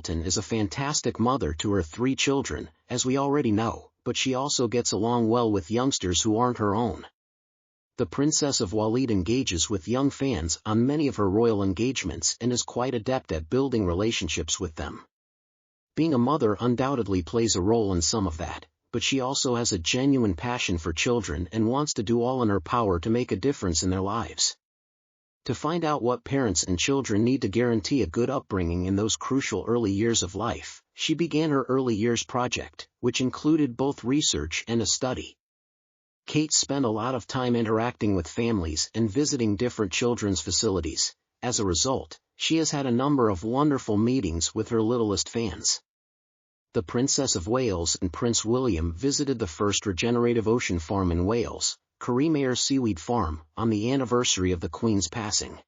Middleton is a fantastic mother to her 3 children, as we already know, but she also gets along well with youngsters who aren't her own. The Princess of Waleed engages with young fans on many of her royal engagements and is quite adept at building relationships with them. Being a mother undoubtedly plays a role in some of that, but she also has a genuine passion for children and wants to do all in her power to make a difference in their lives. To find out what parents and children need to guarantee a good upbringing in those crucial early years of life, she began her Early Years Project, which included both research and a study. Kate spent a lot of time interacting with families and visiting different children's facilities. As a result, she has had a number of wonderful meetings with her littlest fans. The Princess of Wales and Prince William visited the first regenerative ocean farm in Wales, Carrymere Seaweed Farm, on the anniversary of the Queen's passing.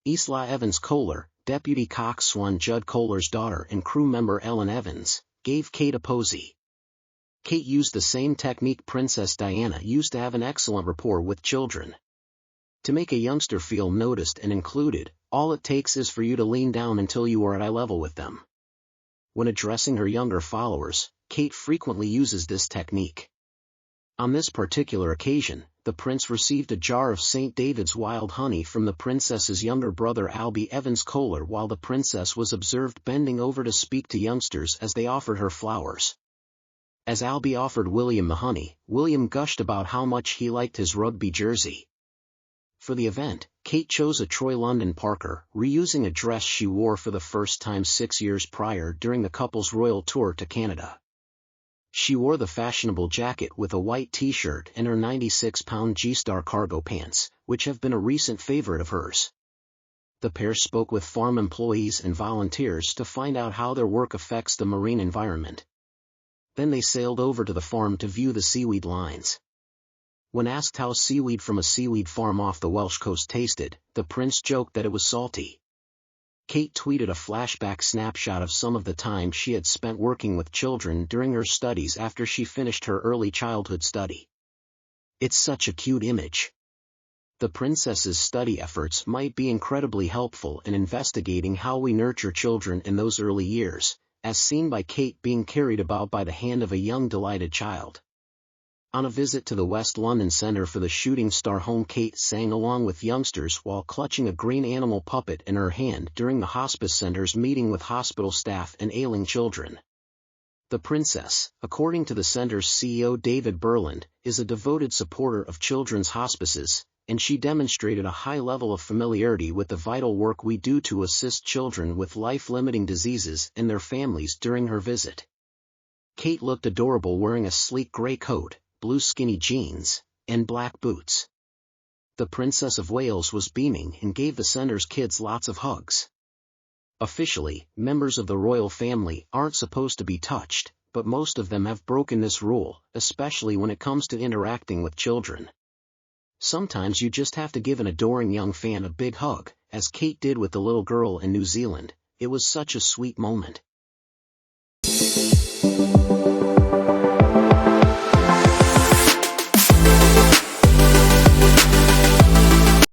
Isla Evans Kohler, Deputy Coxswain Judd Kohler's daughter and crew member Ellen Evans, gave Kate a posy. Kate used the same technique Princess Diana used to have an excellent rapport with children. To make a youngster feel noticed and included, all it takes is for you to lean down until you are at eye level with them. When addressing her younger followers, Kate frequently uses this technique. On this particular occasion, the prince received a jar of St. David's wild honey from the princess's younger brother Albie Evans Kohler while the princess was observed bending over to speak to youngsters as they offered her flowers. As Albie offered William the honey, William gushed about how much he liked his rugby jersey. For the event, Kate chose a Troy London Parker, reusing a dress she wore for the first time 6 years prior during the couple's royal tour to Canada. She wore the fashionable jacket with a white t-shirt and her 96-pound G-Star cargo pants, which have been a recent favorite of hers. The pair spoke with farm employees and volunteers to find out how their work affects the marine environment. Then they sailed over to the farm to view the seaweed lines. When asked how seaweed from a seaweed farm off the Welsh coast tasted, the prince joked that it was salty. Kate tweeted a flashback snapshot of some of the time she had spent working with children during her studies after she finished her early childhood study. It's such a cute image. The princess's study efforts might be incredibly helpful in investigating how we nurture children in those early years, as seen by Kate being carried about by the hand of a young delighted child. On a visit to the West London Centre for the Shooting Star home, Kate sang along with youngsters while clutching a green animal puppet in her hand during the hospice centre's meeting with hospital staff and ailing children. The princess, according to the centre's CEO David Burland, is a devoted supporter of children's hospices, and she demonstrated a high level of familiarity with the vital work we do to assist children with life-limiting diseases and their families during her visit. Kate looked adorable wearing a sleek grey coat, blue skinny jeans, and black boots. The Princess of Wales was beaming and gave the centre's kids lots of hugs. Officially, members of the royal family aren't supposed to be touched, but most of them have broken this rule, especially when it comes to interacting with children. Sometimes you just have to give an adoring young fan a big hug, as Kate did with the little girl in New Zealand. It was such a sweet moment.